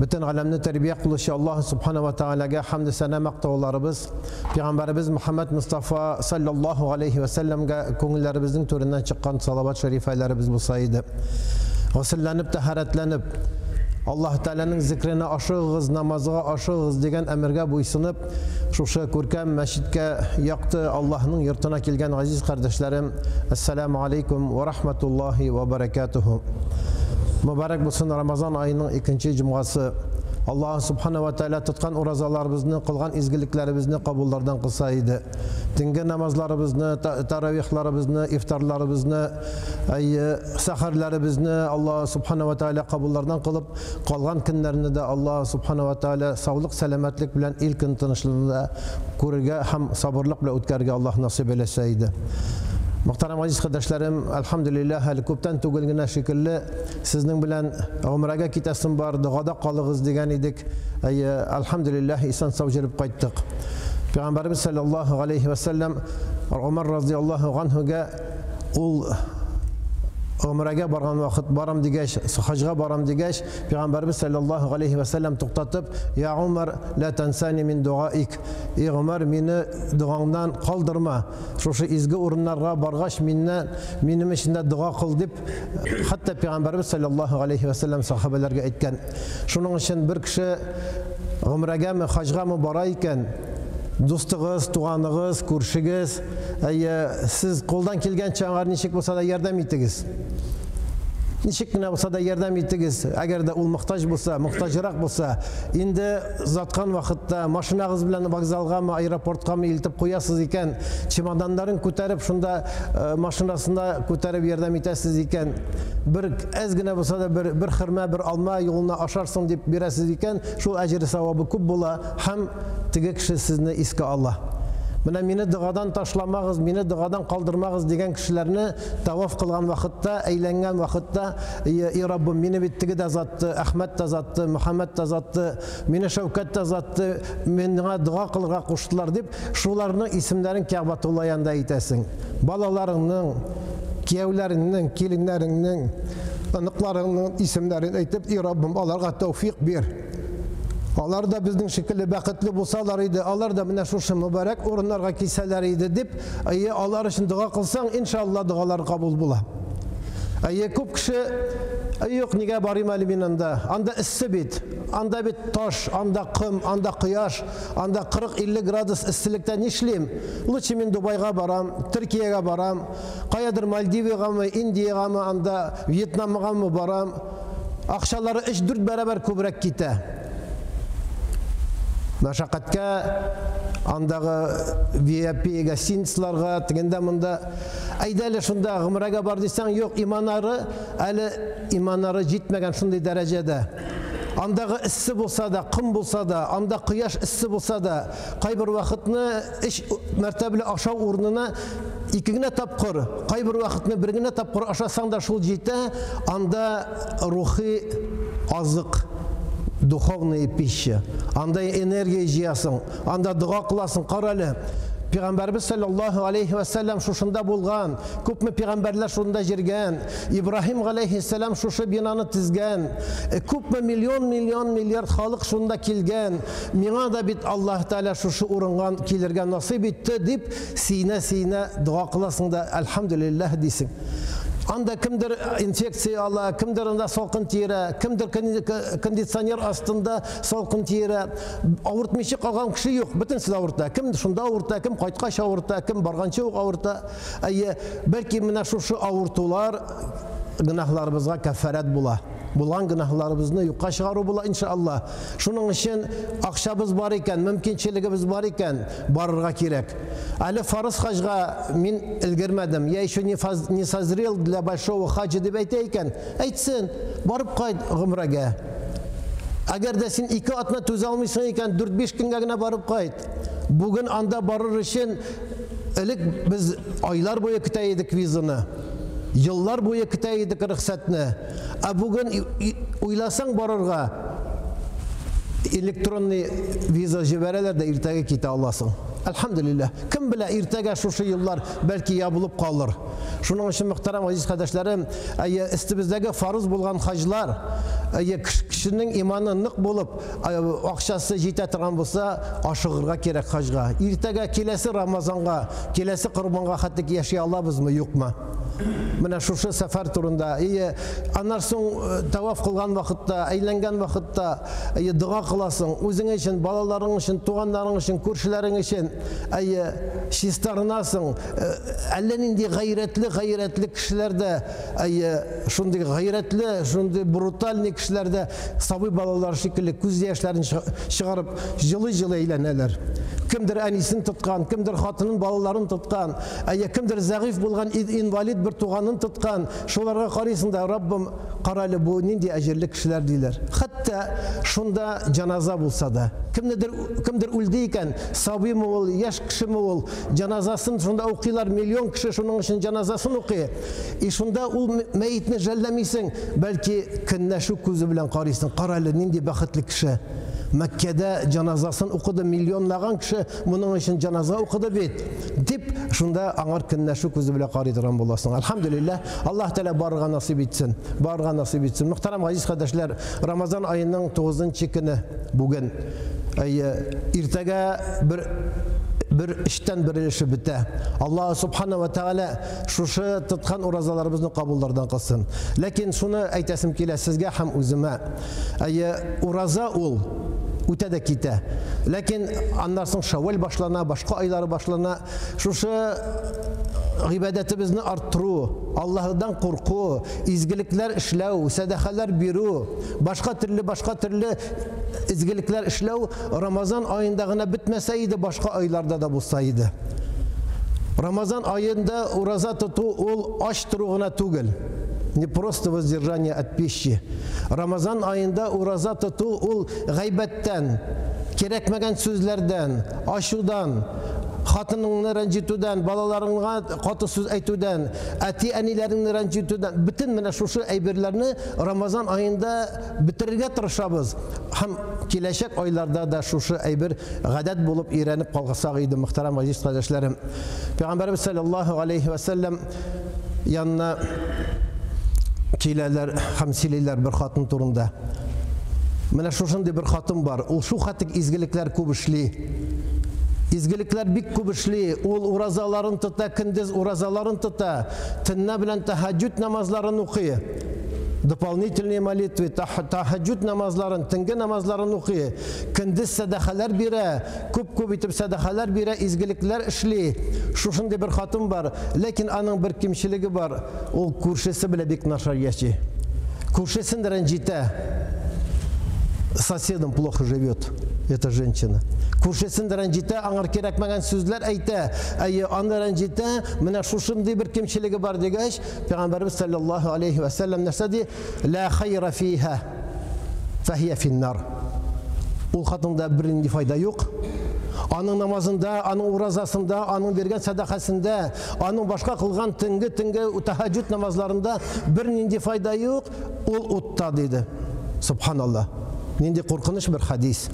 Bütün alemni terbiye kılışı Allah subhanahu wa ta'ala'ga hamd-i sana maqtovlarımız, Peygamberimiz Muhammed Mustafa sallallahu aleyhi ve sellem'ge ko'ngillerimizning to'ridan chiqqan salavat şerifelerimiz bo'lsaydi. G'usüllanib, taharatlanib, Allah Teala'nın zikrini aşığız, namazga aşığız degan emirge buysunib, şuşa ko'rkam masjidga yoqti Allah'ın yurtuna kelgan aziz kardeşlerim, Assalamu aleykum ve rahmetullahi ve berekatuhu. Mübarek bo'lsin Ramazan ayının ikinci cuması. Allah subhanahu wa ta'ala tutkan urazalarımızı, kılgan izgiliklerimizni kabullardan kılsaydı. Dingi namazlarımızı, taravihlarımızı, iftarlarımızı, saharlarımızı Allah subhanahu wa ta'ala kabullardan kılıp, kalgan günlerini de Allah subhanahu wa ta'ala sağlık, selametlik bilen ilk tanışlığında kururga hem sabırlık bilen ötkerge Allah nasip eyleseydi. Muhterem aziz kardeşlerim, elhamdülillah, helikopten tugulgina şekilli sizin bilen umraga kitasim var, dağada kalığız degen idik. Elhamdülillah, insan savcılıp kayttık. Peygamberimiz sallallahu aleyhi ve sellem Ömer radıyallahu anhu'ga ul umraga bargan vakit baram digeş, hacga baram digeş, Peygamberimiz sallallahu aleyhi ve sellem tuktatıp, ya Ömer, la tensani min duaik, ey Ömer, meni duandan kaldırma, şu izgi urunlarga bargaş minim içinde dua kıl dip, hatta Peygamberimiz sallallahu aleyhi ve sellem sahabelerge etken. Şunun için bir kişi umraga mı, hacga mı barayken, dostunuz, tuğanınız, kurşunuz, siz koldan kelgen çağır nişik olsa da yardım etiniz. Nişik ne olsa da yardım etiniz. Eğer de ol muhtaç olsa, muhtacırak olsa, indi zatkan vakitte maşınağız bilen vokzalga mı, aeroportga mı iltip koyasız iken, çimadanların ko'tarib şunda maşınasında ko'tarib yardım etesiz iken, bir ezgine olsa da bir hırma, bir alma yoluna aşarsın deyip biresiz iken, şu ecri savabı küp bola, hem tigi kişi sizni iske Allah. Meni dağdan taşlamağız, meni dağdan kaldırmağız degen kişilerini tavaf kılgan vakitte, eğlengen vakitte, ey Rabbim meni bittigi de zattı, Ahmet de zattı, Muhammed de zattı, meni Şevket de zattı, meni dua kılga koştular deyip, şularının isimlerin Ka'batullah'yanda etesin. Balalarının, kiyevlerinin, kilinlerinin, anıklarının isimlerini etip, ey Rabbim onlara tevfik bir. Onlar da bizden şekilde bakıtlı bulsalarıydı, onlar da bana şu mübarek orunlarga kilseleriydi deyip, Allah için dua kılsan inşallah dualar kabul bula. Köp kişi yok nige barayım elimin anda ısı bit, anda bit taş, anda kım, anda kıyaş, anda 40-50 gradus ısılıkta nişliyim. Lütfen ben Dubai'ga baram, Türkiye'ye baram, kayadır Maldivi'ye mı, Indiye'ye mı, anda Vietnam'a mı baram, akşaları 3-4 beraber kubrek gite. Meşakkatka, andağı VIP gasinslarga, tigende mında, aydayla şunda gımraga bar desen yok imanları jitmegen şunday derecede. Andağı ısı bulsa da, kım bulsa da, anda kıyaş ısı bulsa da, kaybır vakitini iş mertebeli aşağı uğruna ikigine tapkır, kaybır vakitini birgine tapkır aşasan da şul jite, anda ruhi azık, духовная пища. Анда энергия жиясың, анда дұға қыласың, қаралы. Peygamberimiz sallallahu aleyhi ve sellem şuşunda bulgan, köpme peygamberler şunda jirgen, İbrahim aleyhisselam şuşu binanı tizgen, köpme milyar halık şunda kilgen, mina da bit Allah Teala şuşu urungan kilirgen nasip etti deyip, sine dua kılasın da elhamdülillah desin. Anda kimdir infeksiya Allah, kimdir anda salkın tiyere, kimdir kondisyoner astında salkın tiyere, avurtmışı kalgan kişi yok, bütün siz avurta, kim şunda avurta, kim kayıtkaş avurta, kim bargançı avurta, belki mine şu avurtular günahlarımızga kefaret bula. Bulan günahlarımızı yukarı çıkarı bula inşallah. Şunun için akşamız var iken, mümkünçiliğimiz var iken barırga gerek. Ali farz hacga min ilgirmedim. Ya şu ne sazril для большого hacı deyip eyteyken, eytsin, barıp kaydı gımraga. Eğer de sen 2 atına tüz almışsın iken 4-5 güngagına barıp kaydı. Bugün anda barır için ilk biz aylar boyu küteydik vizini. Yıllar boyu küteydik rıhsatını. Bugün uylasan barırga elektronlu viza jibereler de irtege kite alasın. Elhamdülillah. Kim bile irtege şu yıllar belki yabılıp kalır. Şunun için muhterem aziz kardeşlerim, istimizdeki farz bulgan hacılar, kişinin imanı nık bulup, akşası jite tıran bulsa, aşığırga gerek hacıga. İrtege kilesi Ramazan'a, kilesi kurbanğa hattık yaşayalabız mı, yok mu? Mına şu sefer turunda, anarsın tavaf kılgan vakitte, eğlengen vakitte, dua kılasın, özün için, balaların için, tuğanların için, kurşuların için, şistarınasın, ellenindi gayretli kişilerde, şundi gayretli, şundi brutal kişilerde, sabı balalar şekilde küz yaşlarını çıkarıp, jılı eğleneler. Kimdir enisini tutkan, kimdir hatının balalarını tutkan, kimdir zayıf bulgan, invalid bir tuğanın tutkan, şolarga qarayısın da Rabbim qaralı bu nindi ecirli kişiler deyler. Hatta şunda cenaza bulsa da, kimdir öldüyken, sabi mi ol, yaş kişi mi ol, cenazasını şunda okuylar, milyon kişi şunun için cenazasını okuyor. Şunda o meyitini jellemiysin, belki künne şu kuzu bilen qarayısın, qaralı nindi baxıtlı kişi. Mekke'de cenazasını okudu, milyonlagan kişi bunun için cenaza okudu bit. Dip şunda anar künne şu kuzu bile qaraydıran bulasın. Elhamdülillah. Allah Teala barığa nasip etsin. Barığa nasip etsin. Muhterem aziz kardeşler, Ramazan ayının 9. günü bugün. İrtege bir işten bir işi bite. Allah subhanahu ve teala şu tutkan urazalarımızın kabullardan kılsın. Lakin şunu aytasım ki sizge hem özüme. Uraza ol. Ötede kite. Lakin anlarsın Şevval başlana, başka ayları başlana. Şu ibadetimizni arttırı, Allah'tan korku, izgilikler işlev, sadakalar biru, başka türlü izgilikler işlev Ramazan ayındağına bitmeseydi başka aylarda da bulsaydı. Ramazan ayında uraza tutu ol aç turuğuna tugel. Не просто воздержание от пищи. Ramazan ayında uraza tutu ol gaybetten, gerekmegen sözlerden, aşudan, hatınını rencitüden, balalarına katı söz eytüden, eti enilerini rencitüden, bütün mene şu eybirlerini Ramazan ayında bitirirge tırışabız. Hem kileşek aylarda da şu eybir gadet bulup iğrenip kalkasağıydı muhterem aziz kardeşlerim. Peygamberimiz sallallahu aleyhi ve sellem yanına kileler, hamsililer bir hatın turunda. Mene şuşunda bir hatın var. O şu hatık izgilikler kubuşli. İzgilikler bik kubuşli. Ol urazaların tuta, kindiz urazaların tuta. Tınna bilen teheccüd namazlarını okuyor. Дополнительные молитвы, tahajjud namazların, tınge namazlarını okuyor. Kindiz sadakalar bire, kup itip sadakalar bire, izgilikler işli. Şuşunda bir hatın var. Lakin anın bir kimşiliği var. O kurşesi bile bik naşar yaşıyor. Kurшесин реncite. Соседом плохо живет эта женщина. Kurшесин реncite, аңар керекмеген сүзлер әйтә. Аны реncite, менә шушындый bir кемчилеге бар дигәч, Пәйгамбәрбез саллаллаху алейхи ва саллям нәрсә ди? Ла хайра фиха, фахия финнар. Ул хатында бернинди файда юк. Аның намазында, аның уразасында, аның берген садақасында, аның башка кылган тынгы тахаджуд намазларында бернинди файда юк. Ул утта диде. Субханаллах. Нинди куркыныч bir хадис.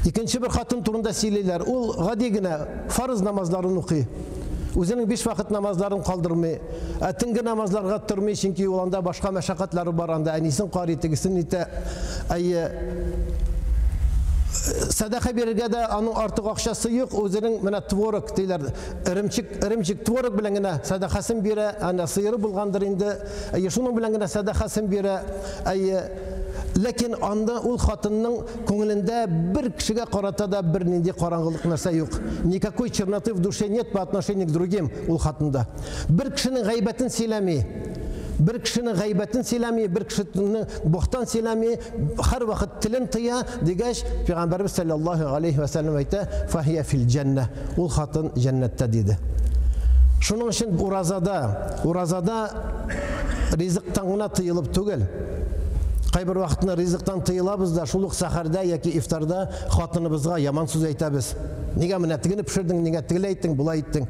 İkinci bir hatın turunda silirler. Ol gadigine farz namazlarını okuyor. Özünün 5 vakit namazlarını kaldırmıyor. Tıngi namazlarga tırmıyor çünkü olanda başka meşakkatları var anda. Enisin qaritigisin ite. Sadaka verirge de onun artık akşası yok. Özünün mena tvoruk deyler. Irımçık tvoruk bilengine sadakasın bire. Sıyırı bulgandır indi. Şunun bilengine sadakasın bire. Lakin anda ul hatının көңелендә bir kişiге карата да bir нинди караңгылык нәрсә юк. Никакой черноты в душе нет по отношению к другим ул хатында. Bir kişinin гайбәтен сөйләми. Bir kişinin gaybetin silami, bir kişinin bohtan silami, her vakit tilin tıya digeş Peygamberimiz sallallahu aleyhi ve sellem ayette fahiye fil cenne. Ul hatın cennette dedi. Şunun için urazada rizıktan tıyılıp tügel. Kayber vaxtında rizıktan tıyılabız da şuluk saharda yaki iftarda hatınımızga yaman söz aytabız. Nega mene tigini pişirdin, nega tigile ettin, bula ettin.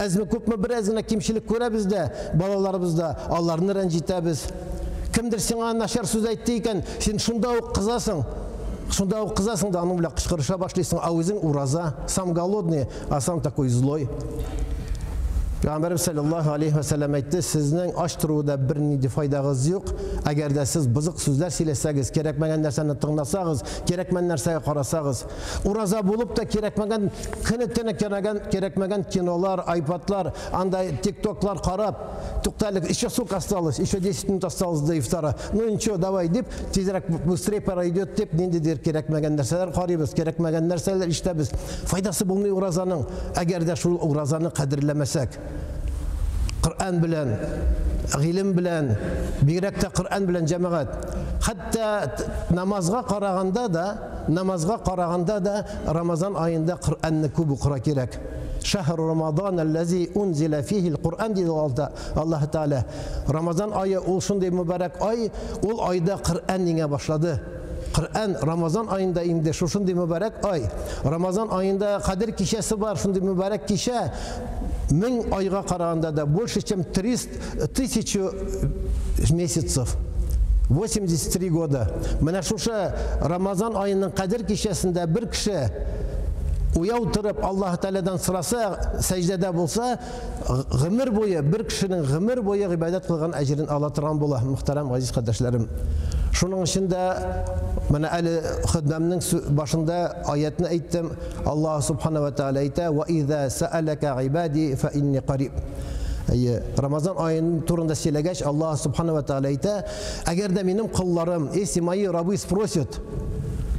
Azmi köpmü bir azına kimşilik görəbiz de, balalarımızda Allah'ını rencitəbiz. Kimdir sana naşar söz aytdıyken, sen şunda o kızasın. Шунда ук кызасың да аның белән кычкырыша башлыйсың, а үзең ураза, сам голодный, а сам такой злой. Peygamberimiz sallallahu aleyhi ve sellem aytты, sizning aç turуда bir nidi faydagız yok. Agar da siz bızık sözler söylesəgiz, kerakmagan narsani tыңlasагыз, kerakmagan narsaga qarasagız, uraza bulup da kerakmagan kini kerakmagan kinolar, iPadlar, андай TikToklar qarab, тукталык, еще сколько осталось, еще 10 минут осталось до ифтара. Ну ничего, давай деп, тезрәк быстрее пройдет деп, ниндидер kerakmagan narsalar qarыйбыз, kerakmagan narsalar ишетәбез. Файдасы булмый уразаның, agar da шул уразаны кадерләмәсәк. Kur'an bilen, ilim bilen, bigrak da Kur'an bilen cemaat. Hatta namazga qaraganda da Ramazan ayında Kur'an'ı kubu qura kerak. Şehr Ramazan allazi unzila fihi'l Kur'an dedi Allah Teala. Ramazan ayı ol şunday mübarek ay, ol ayda Kur'an ine başladı. Kur'an Ramazan ayında indi, şunday mübarek ay. Ramazan ayında Kadir kişesi var, şunday mübarek kişi. 1000 ayga qaraganda da больше чем 300 месяцев. 83 года. Менә шушы Рамазан ayının Kadir kişesinde bir kişi uyav тұрып Allah Teala'dan sırası secdede bulsa, gımır boyu, bir kişinin gımır boyu ibadet kılgan ecrin alatırgan bola, muhterem aziz kardeşlerim. Şunun içinde, ben Ali Hıdmem'nin başında ayetini ayttim. Allah Subhanahu ve Teala ayta, وَاِذَا سَأَلَكَ عِبَادِي فَاِنِّي قَرِيبٌ. Ramazan ayının turunda söylegeç Allah Subhanahu ve Teala ayta, eğer de benim kullarım, moyi Rabbi sprosit,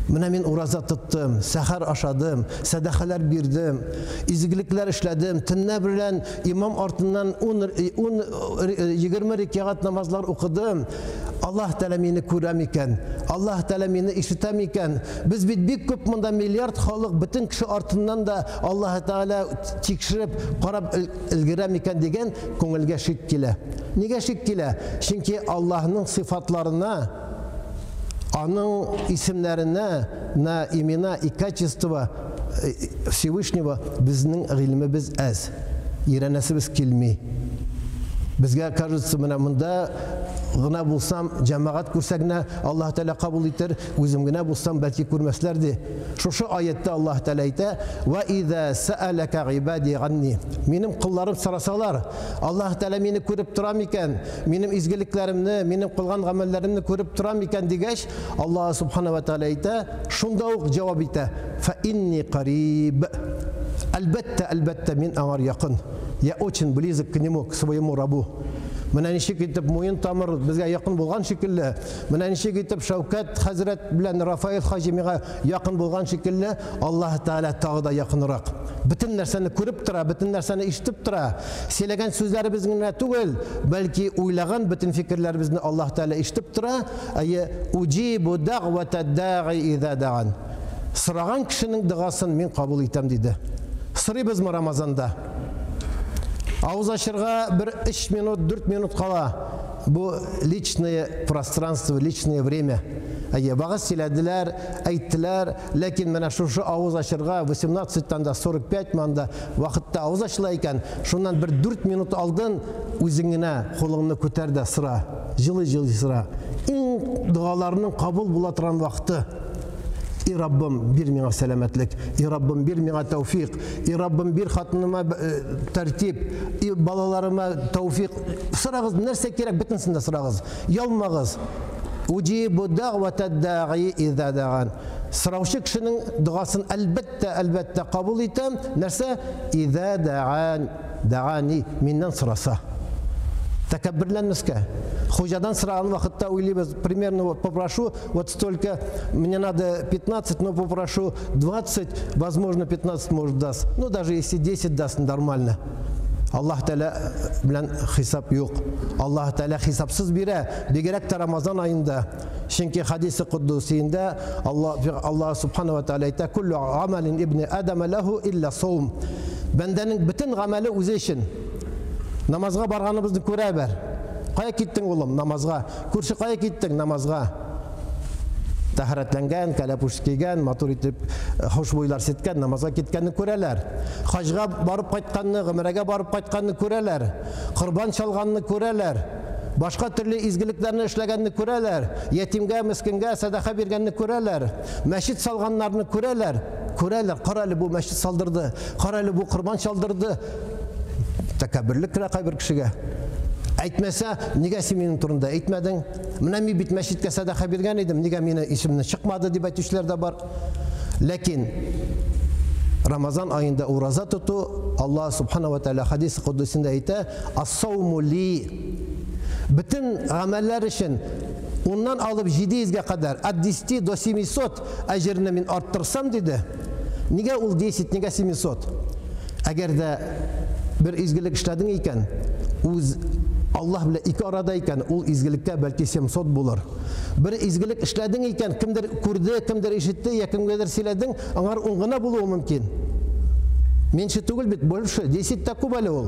Менә мин ураза тоттым, сәхәр ашадым, сәдәхәләр бирдем, изгелекләр эшләдем, төннә белән имам артыннан 10-20 рәкъат намазлар укыдым. Allah Teala мине күрә микән? Allah Teala мине ишетә микән? Без бит бик күп монда миллиард халык бөтен кеше артыннан да Allah Teala тикшереп, карап өлгерә микән дигән күңелгә шик килә. Нигә шик килә? Чөнки Аллаһның сыйфатларына, Onun isimlerine, na imena и качества Всевышнего bizning ilmimiz az. İğrenəsimiz kelmey. Bizga кажется, mana bunda gına bulsam, cemaat kursagna Allah Teala kabul eter, özüm gına bulsam belki kurmaslardı. Şu ayette Allah Teala ayta: "Ve iza sa'alaka ibadi anni." Benim kullarım sorasalar, Allah Teala meni görüp turam iken, benim izgiliklerimni, benim kılgan amellerimni görüp turam iken digeç, Allah Subhanahu ve Teala ayta, şunda ok cevap ayta: "Fa inni qarib." Elbette min ağır yakın. Я очень близок к нему, к своему рабу. Менә ничек итеп муен тамыр безгә якын булган шикелле, менә ничек итеп Шәүкәт хәзрәт белән Рафаил хаҗимига якын булган шикелле, Аллаһ Тәала тагы да якынрак. Бөтен нәрсәне күреп тора, бөтен нәрсәне ишетеп тора. Сөйләгән сүзләребез генә түгел, бәлки уйлаган бөтен фикерләребезне Аллаһ Тәала ишетеп тора. Уҗибу дәгъвәтәд да'i иза да'ан. Сораган кешенең дугасын мин кабул итәм диде. Сорыйбызмы Рамазанда? Ağız açırga bir 3 minut, 4 minut kala bu личное пространство, личное время. Bağız söylediler, ayttılar, lakin mena şu ağız açırga 18'den de 45 manda vakitte ağız açılayken şundan bir 4 minut aldın, özüngine kolunu köter de sıra, жылы sıra. En dualarının kabul bulatıran vakti. İ Rabbim bir mine selametlik, İ Rabbim bir mine tevfik, İ Rabbim bir hatınıma tertip, İ balalarıma tevfik. Sırağız, nerse gerek bitinsin de sırağız. Yalmağız. Ucibu da'veted da'i izâ da'an. Sıravşı kişinin duasını elbette kabul etem. Nerse? İzâ da'ani mindən sırasa. Takabburlanmaska. Ходжадан сраган вакытта уйлыйбыз, примерно попрошу вот столько, мне надо 15, но попрошу 20, возможно 15 может даст. Ну даже если 10 даст, нормально. Аллах Теала белән хисап юк. Аллах Теала хисапсыз бирә. Бигрәк тә Рамазан айында. Чөнки хадисе куддусиендә Аллаһ Субханаһу ва Тааля әйтә: "Куллу амалин ибни Адама лаху илля саум." Бәндәнең бөтен гамәле үзе өчен. Намазга барганыбызны күрә бер. Кая киттең улым намазга? Күрше кая киттең намазга? Тәһарәтләнгән, кәләпүш кигән, матур итеп хушбуйлар сеткән, намазга киткәнне күрәләр. Хаҗга барып кайтканны, гомрәгә барып кайтканны күрәләр. Корбан чалганны күрәләр. Башка төрле изгелекләрне эшләгәнне күрәләр, ятимгә, мискингә садака биргәнне күрәләр, мәчет салганнарны күрәләр. Күрәләр, каралы бу мәчет салдырды, каралы бу курбан чалдырды. Тәкәбберлек кирәк кайбер кешегә. Әйтмәсә, нигә син минем турында әйтмәдең? Менә мин бит мәчеткә садака биргән идем, нигә мине исемне чыкмады дип әйтүчеләр дә бар. Ләкин Рамазан ayında ураза тоту, Аллаһ Субханаһу ва Тааля хадис кудусында әйтә: "Ас-сауму ли". Bütün ameller için ondan alıp 700'e kadar, от 10 до 700 ajrını min arttırsam dedi. Niye ol 10, niye 700? Eğer de bir izgilik işledin iken, Allah bile iki aradayken ol izgilikte belki 700 bulur. Bir izgilik işledin iken kimdir kurdu, kimdir işitti, yakıngedir siledin, onlar ongana buluyor mümkün. Menşi tugul bit больше, 10 de kubali ol.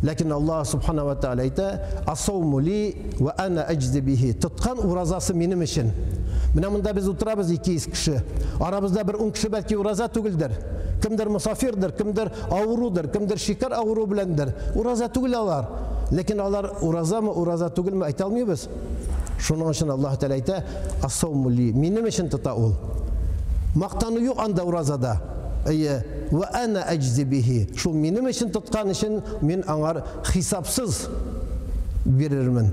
Lakin Allah Subhanahu wa Taala ayta: "As-savmu li ve ana eczi bihi." Tutkan urazası benim için. Менә монда biz oturabız 200 kişi. Aramızda bir 10 kişi belki uraza tugildir. Kimdir musafirdir, kimdir avrudur, kimdir şeker avru bilendir. Uraza tugil alar. Lakin alar uraza mı, uraza tugil mi ayta almıyoruz. Şunun için Allah Teala ayta: "As-savmu li." Benim için tuta ol. Maqtanı yok anda urazada. Ve ana eczi bihi. Şu benim için tutkan için men anar hesapsız verirmin.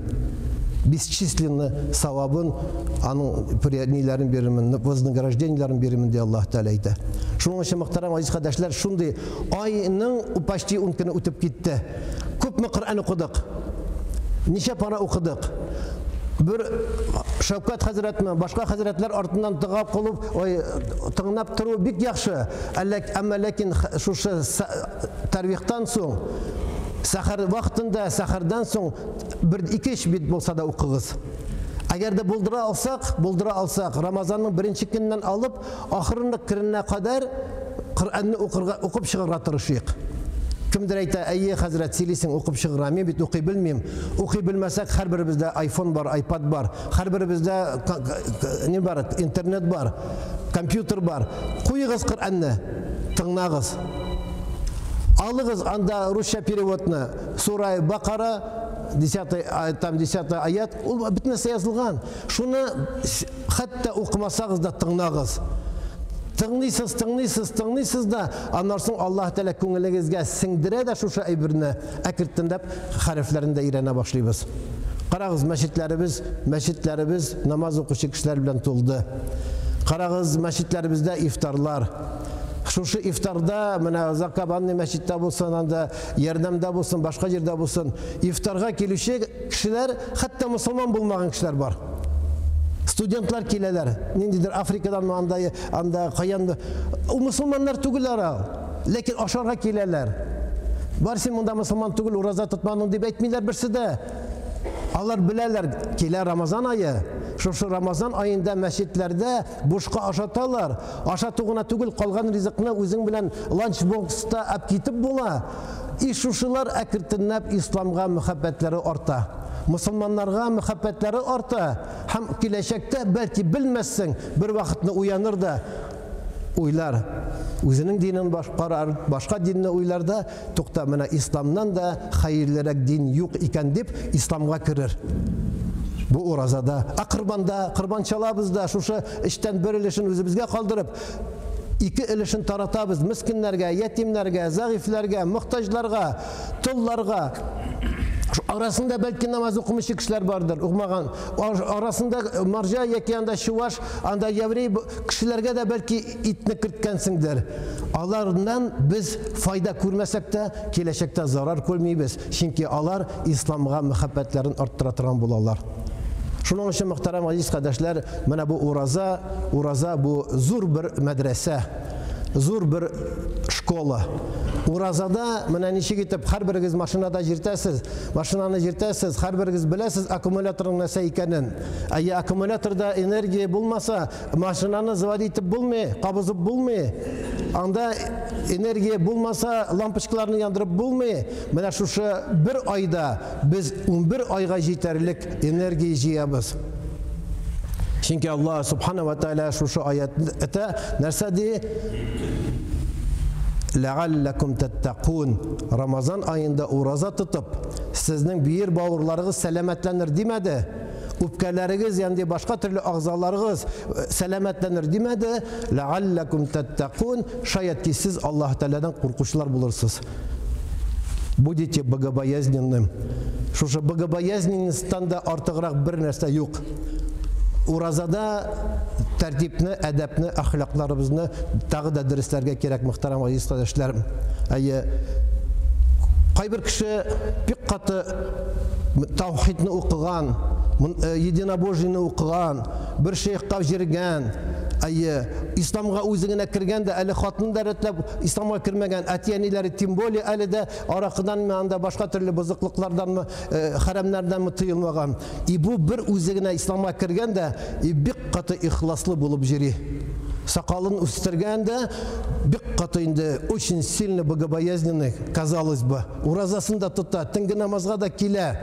Бесчисленный савабын, аның приятнийларын беримен, вознагражденияларын беримен ди Аллаһ Тааля әйтә. Шуның өчен мөхтәрәм азиз кардәшләр, шундый айның почти 10 көне үтеп китте. Күпме Коръән укыдык? Ничә пара укыдык? Bir Şevkat Hazretmen, başka Hazretler артыннан тыгап кылып, тыңлап туру бик яхшы. Әмма ләкин шушы тарвихтан соң, сахар вакытында, сахардан соң bir 2 бит булса да укыгыз. Әгәр дә булдыра алсак, Рамазанның беренче көннән алып, ахырына киренә кадәр Коръәнне укып чыгарга тырышыйк. Kimdir әйтә, әйе хәзрәт, сөйлисең, укып чыгыра, мин бит укый белмим. Укый белмәсәк, һәрберебездә iPhone бар, iPad бар, һәрберебездә не бар, интернет бар, компьютер бар. Куйыгыз Коръәнне, тыңлагыз. Алыгыз анда русча переводны, Сура Бакара 10 аят, ул бөтенесе язылган. Шуны хәтта укымасагыз да тыңлагыз. Тыңлыйсыз да, аннан соң Аллаһ Тааля күңелегезгә сеңдерә дә шушы әйберне әкреттендәп хәрефләрендә өйрәнә башлыйбыз. Карагыз, мәчетләребез намаз укучы кешеләр белән тулды. Карагыз, мәчетләребездә ифтарлар. Шушы ифтарда, менә Закабанны мәчеттә булсын, анда Ярдәмдә булсын, башка җирдә булсын, ифтарга килүче кешеләр, хәтта мусулман булмаган кешеләр бар. Студентлар киләләр, ниндидер Африкадан анда каянды. Мусулманнар түгелләр, ләкин ашарга киләләр. Барсы монда мусулман түгел, ураза тотманың дип әйтмиләр берсе дә. Алар беләләр, килә Рамазан айы. Шушы Рамазан айында мәчетләрдә бушка ашаталар. Ашатугына түгел, калган ризыкны үзең белән ланчбокста алып китеп була. Шушылар әкртенләп исламга мөхәббәтләре арта. Мусулманнарга мөхәббәтләре арта. Һәм киләчәктә бәлки белмәссең, бер вакытны уяныр да уйлар. Үзенең динен башкарар, башка динне уйлар да, тукта, менә исламнан да хәерлерәк дин юк икән дип исламга керер. Бу уразада, акырбанда, кырбан чалабыз да, шушы эштән бер өлешен үзебезгә калдырып, 2 өлешен таратабыз мискиннәргә, ятимнәргә, зәгыйфләргә, мохтаҗларга, тулларга. Arasında belki namaz okumuşu kişiler vardır, okumagan. Arasında marja yeki anda şuvaş, anda yavrey kişilerge de belki itni kırtkensindir. Alarından biz fayda kurmasak da kileşekte zarar koymayız. Çünkü alar İslam'a muhabbetlerin arttıran bularlar. Şunun için muhterem aziz kardeşler, bana bu uraza bu zor bir medrese, zor bir şkola. Urazada менә ничек итеп һәрберегез машинада җиртәсез, машинаны җиртәсез, һәрберегез беләсез аккумуляторның нәрсә икәнен. Әйе, аккумуляторда энергия булмаса, машинаны завод итеп булмый, кабызып булмый. Анда энергия булмаса, лампочкаларны яндырып булмый. Менә шушы бер айда без 11 айга җитәрлек энергия җыябыз. Чөнки Аллаһ Субханаһу ва Тааля шушы аятта нәрсә ди? لَعَلَّكُمْ تَتَّقُونَ Ramazan ayında uğraza tutup sizin bir bağırlarınız selametlenir demedi. Üpkeleriniz yani başka türlü ağzalarınız selametlenir demedi. لَعَلَّكُمْ تَتَّقُونَ Şayet ki siz Allah Teala'dan korkuşlar bulursunuz. Будете богобоязненным. Şu bogobоязненностьтан da artığırak bir нәрсе yok. Urazada tertipni, edepni, ahlaklarımızı tağı da derslerge gerek muhterem aziz kardeşlerim. Kayber kişi bir katı tavhidni okugan, Yedinabojiyni okugan, bir şeyhqa jirgan, İslam'a özüne kirgen de eli xatını da retlep İslam'a kirmegen etiyenileri timboli eli de arakıdan mı anda başka türlü bozuklıklardan mı haremlerden mi tıyılmagan. Bu bir özüne İslam'a kirgen de bir katı ihlaslı bulup jiri. Sakalın üstürgen de bir katı indi очень сильно богобоязненный казалось бы. Уразасında tutta, tıngi namazga da kile.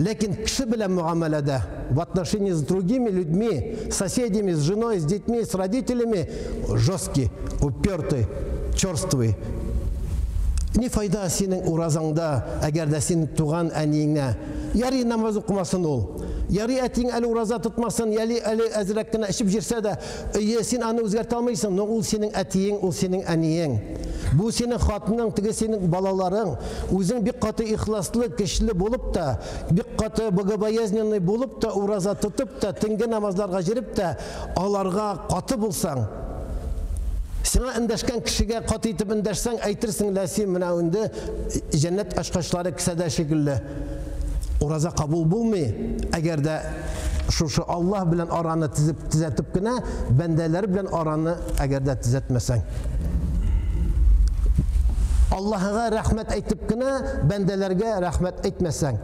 Lekin kişi bile muamelede, в отношении с другими людьми, с соседями, с женой, с детьми, с родителями, жесткий, упертый, черствый. Ne fayda senin urazanda, eğer de senin tuğan eniyine, yarı namaz okumasın ol. Yarı etin eli uraza tutmasın, yarı eli ezrekkine eşip jirse de, sen anı özgert almayısın, o senin etiyin, o senin eniyin. Bu senin hatının, tıgı senin balaların, özün bir katı ihlaslı, kişili bulup da, bir katı bogobоязненный bulup da, uraza tutup da, tıngi namazlarga jirip de, alarga katı bulsan, sana indeşken kişiye katı itip indeşsen, aytırsın lasi münavinde, cennet aşkaşları kısada şekilde, uraza kabul bulmuyor. Eğer de şu Allah bilen aranı düzeltip güne, bendeler bilen aranı eğer de düzeltmesen. Allah'a rahmet etip güne, bendelerge rahmet etmesen.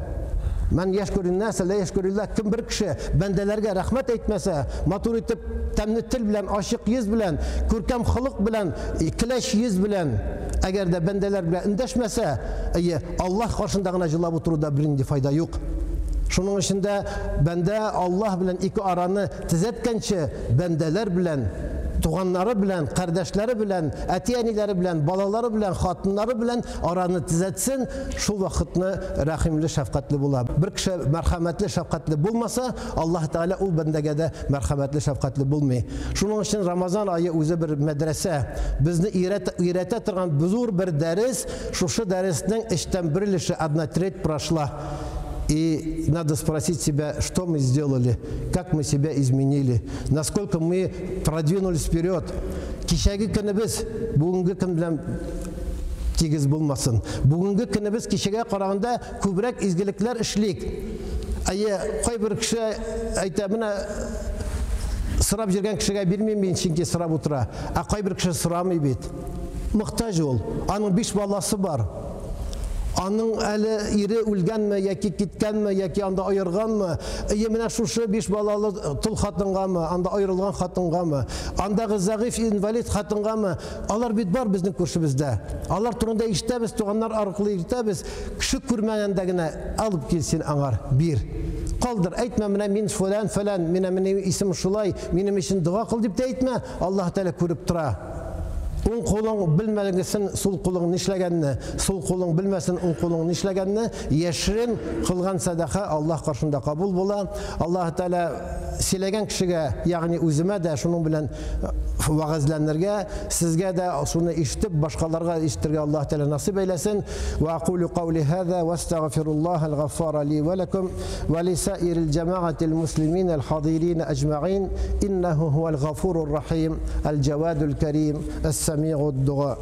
Men yeşkürün nâse le yeşkürüllah. Kim bir kişi bendelerge rahmet etmese, matur etip temnittil bilen, aşık yüz bilen, kürkem hılık bilen, kileş yüz bilen, eğer de bendeler bilen indeşmese, Allah karşındağına jılab oturuda birinde fayda yok. Şunun içinde bende Allah bilen iki aranı tizetkençe bendeler bilen, tuğanları bilen, kardeşleri bilen, etiyenileri bilen, balaları bilen, hatınları bilen aranı tizetsin, şu vakitini rahimli, şefkatli bular. Bir kişi merhametli, şefkatli bulmasa, Allah Teala o bendege de merhametli, şefkatli bulmuyor. Şunun için Ramazan ayı özü bir medrese, bizni öğrete turgan buzur bir ders, şu dersinin işten birilişi одна треть прошла. И надо спросить себя, что мы сделали, как мы себя изменили, насколько мы продвинулись вперед. Кişegi günümüz bugünkü gün bilen tigiz bulmasın. Bugünkü günümüz kişiye karaganda kübrek izgilikler işlik. Koy bir kişi aytamına sırap jirgen kişiye bilmeyeyim ben çünkü sırap otura. Koy bir kişi sıramı bit. Muhtaç ol. Onun 5 balası var. Anın eli iri ülgen mi, yaki gitken mi, yaki anda ayırgan mı? Yemine şu 5 balalı tul hatınga mı, anda ayrılgan hatınga mı? Anda zayıf invalid hatınga mı? Alar bit var bizim kurşumuzda. Alar turunda işte biz tuğanlar arıqlı işte biz küçük kurmayandagine alıp gelsin anar bir. Kaldır, etme mine min falan, mine isim şulay, benim için dua kıl deyip de etme. Allah Teala görüp tura. Un kolun bilmelisin, sol kolun nişlegenini, sol kolun bilmesin, un kolun nişlegenini, yeşirin kılgan sadaka Allah karşında kabul bulan. Allah Teala silegen kişiye, yani özüme de şunun bilen vaazlanlarga, sizge de şunu işitip başkalarına işitirge Allah Teala nasip eylesin. Ve aqulu qavli hâzâ ve estağfirullahal gaffara li ve lekum ve li sairil cemaatil muslimin el hadirin ecma'in innehu huvel gafurur rahim el cevadul kerim es-semi'ud du'a.